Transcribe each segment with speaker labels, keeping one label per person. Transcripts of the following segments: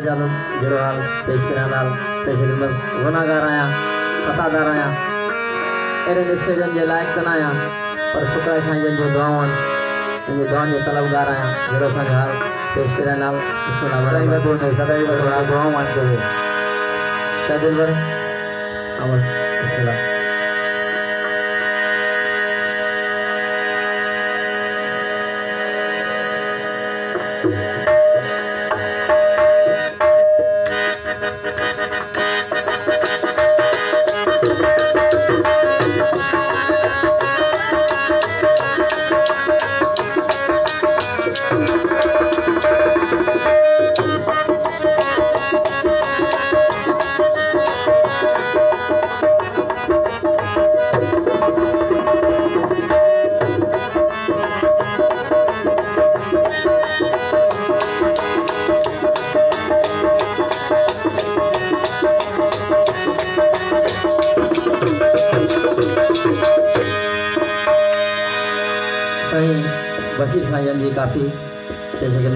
Speaker 1: जादू जड़वाल पेशकरालाल पेशकर गुनाहगार आया खतादार आया एरे निश्चय जे लायक बनाया पर शुक्र साईं जो दुआवन जो दुआन जो तलबगार आया जड़ो सन हाल पेशकरालाल सुना बराई दो ने सदाई दुआ मान करे क्या दिल भर अमर इस्लाम सही बशीर साईं जी काफी जैसे कि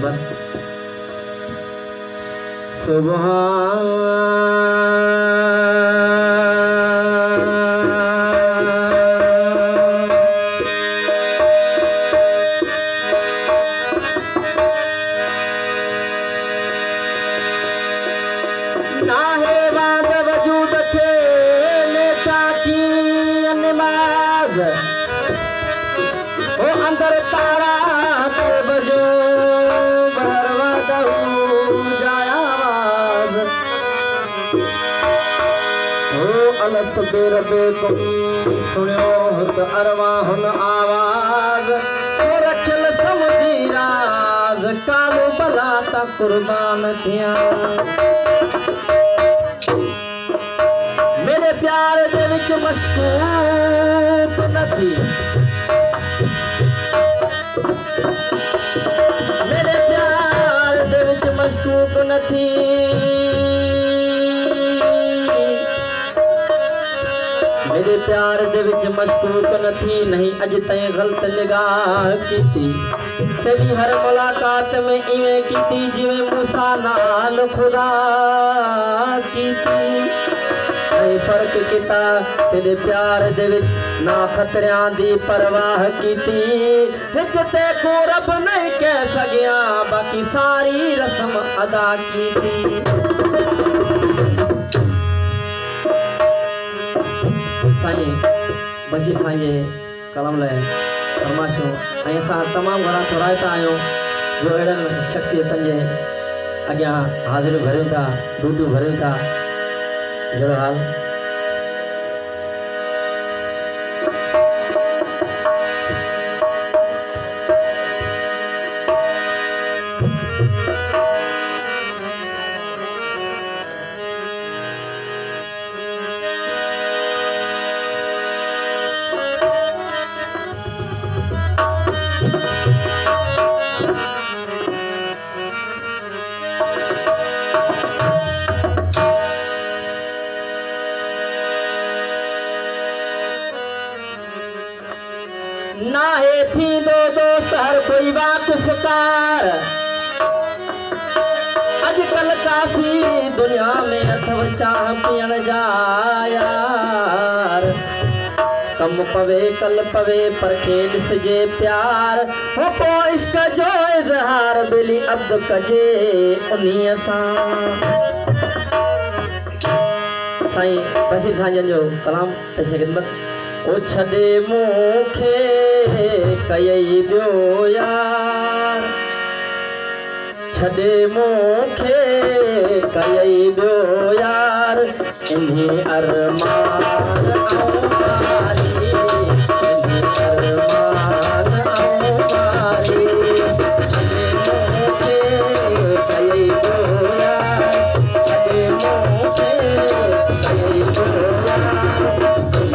Speaker 1: ना है बात वजूद के नेता की नमाज ओ अंदर तारा के बजो बहरवा दऊ जाया आवाज ओ अलस्त बेरबे तुम सुनियो तो अरवाहन आवाज ओ रखल समझी राज कालो भला ता कुर्बान थिया मेरे प्यार दे विच मशकूक नथी मेरे प्यार दे विच मशकूक नथी मेरे प्यार दे विच मशकूक नथी नहीं अज तई गलत निगाह कीती तेरी हर मुलाकात में इवें कीती जिवें मूसा नाल खुदा कीती फर्क किता तेरे प्यार दे विच ना खतरियां दी परवाह कीती हिक ते को रब नहीं कह सकिया बाकी सारी रस्म अदा कीती साईं बशीर साईं जे कलम ले फरमाशो ऐसा तमाम घणा थोराइता आयो जो अहिड़नि शख्सियतनि जे अॻियां हाज़िरियूं भरियूं था ड्यूटियूं भरियूं था जहिड़ो हाल ना है थी दो दोस्त हर कोई वाकुफकार अजकल काफी दुनिया में अथव चाह पियण जा यार कम पवे कल पवे पर खे ॾिसजे प्यार हो को इश्क जो इज़हार बिली अब्द कजे उन्हीअ सां साईं बशीर साईं जो कलाम पेश ख़िदमत ओ छॾे मूंखे कयई ॿियो यार छॾे मूंखे कयई ॿियो यार इन्ही अरमान ऐं मारी इन्ही अरमान ऐं मारी छॾे मूंखे कयई ॿियो यार छॾे मूंखे कयई ॿियो यार इन्ही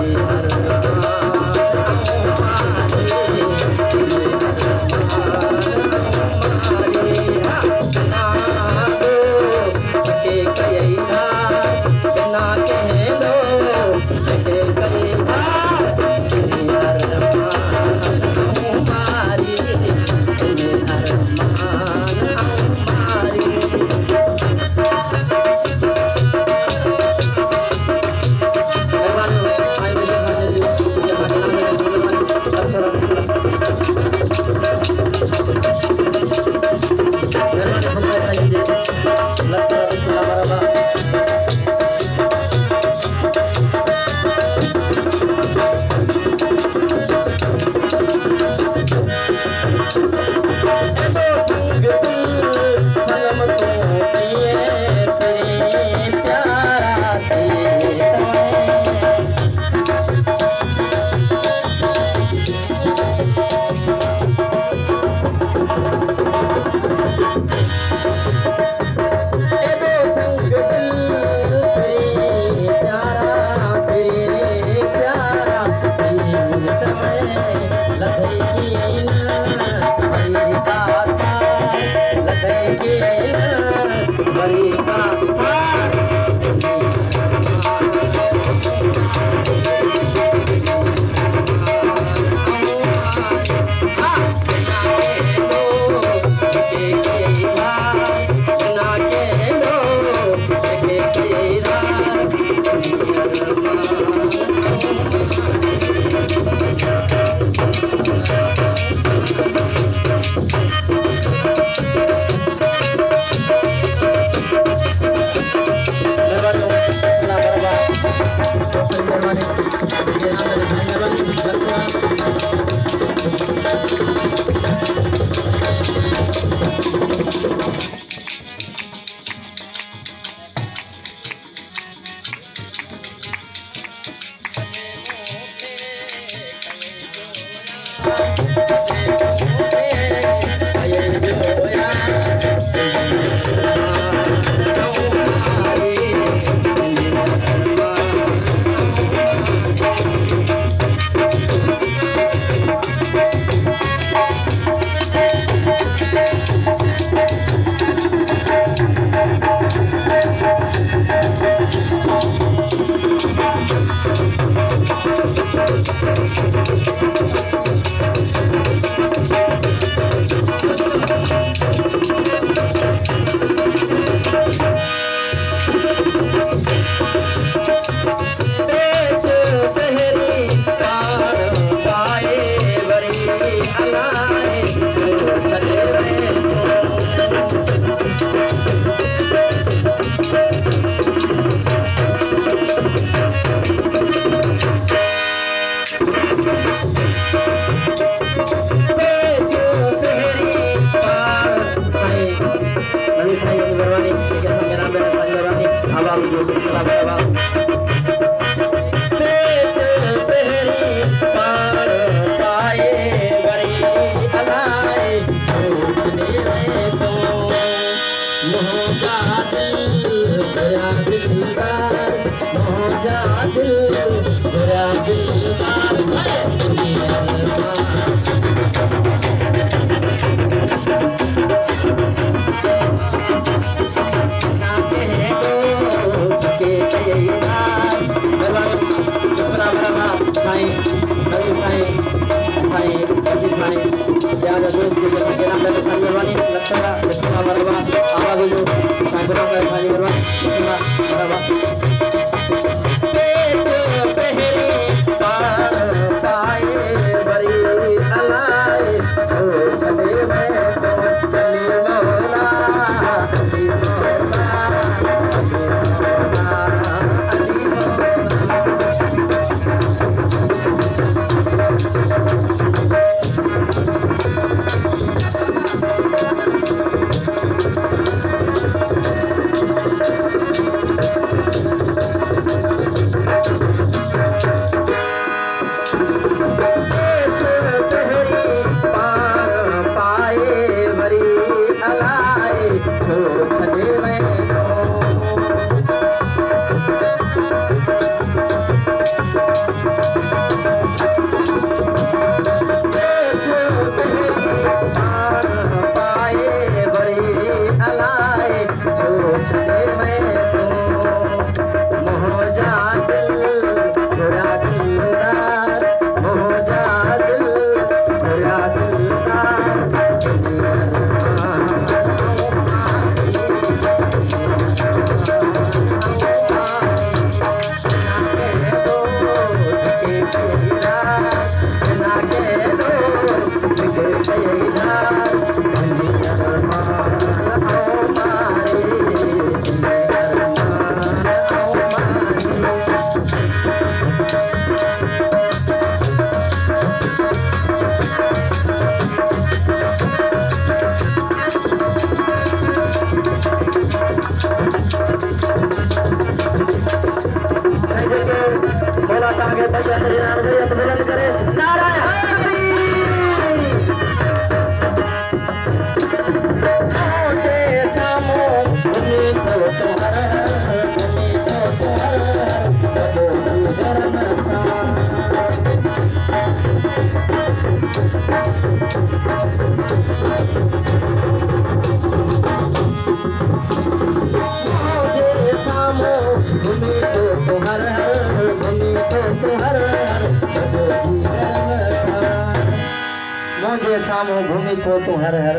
Speaker 1: सामो घूमी थो तू हर हर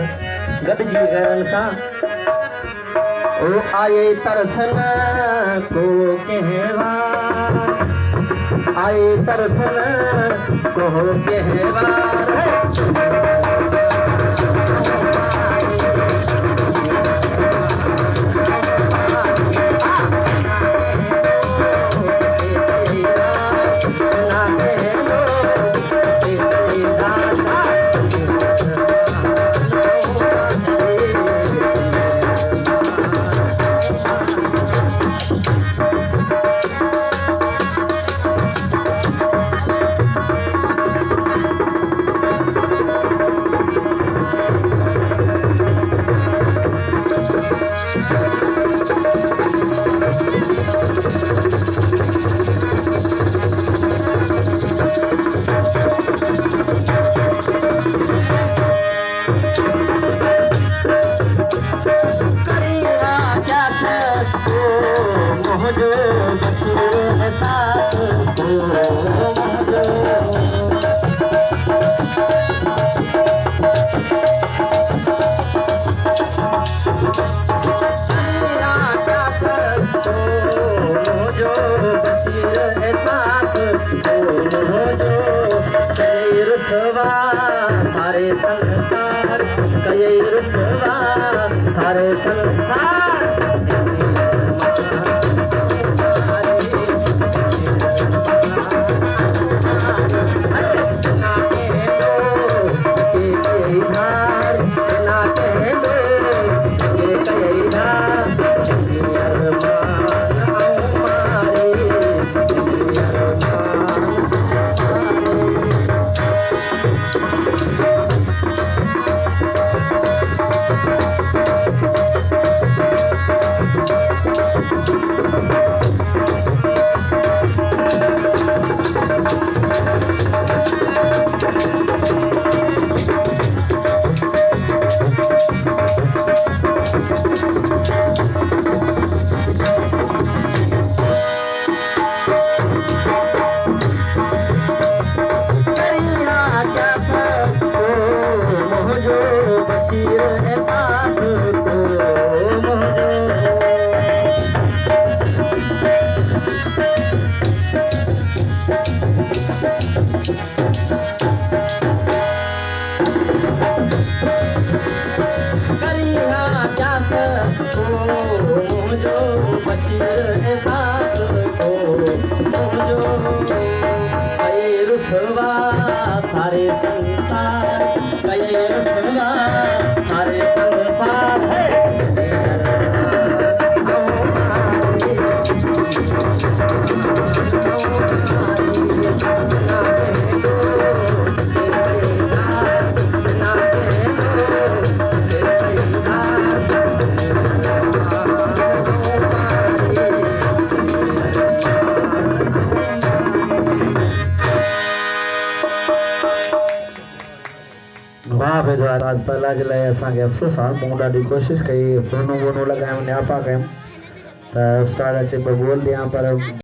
Speaker 1: गॾिजी घरनि सां ओ आए तरसन को कहवार आए तरसन को कहवार मोहजो बशीर एहसास को मोहजो मोहजो बशीर एहसास को मोहजो कई रुसवा सारे संसार कई रुसवा सारे संसार बशीर एहसास को मोहजो करिया क्या को मोहजो बशीर एहसास को मोहजो कई रुसवा सारे संसार कई रुसवा सारे संसार वाह बेजवार आज पहला जे लाइ असांखे अफ़सोस आहे मूं ॾाढी कोशिशि कई फ़ोनूं वोनूं लॻायूं नियापा कयूं त उस्ताद अचे ॿ बोल ॾियां पर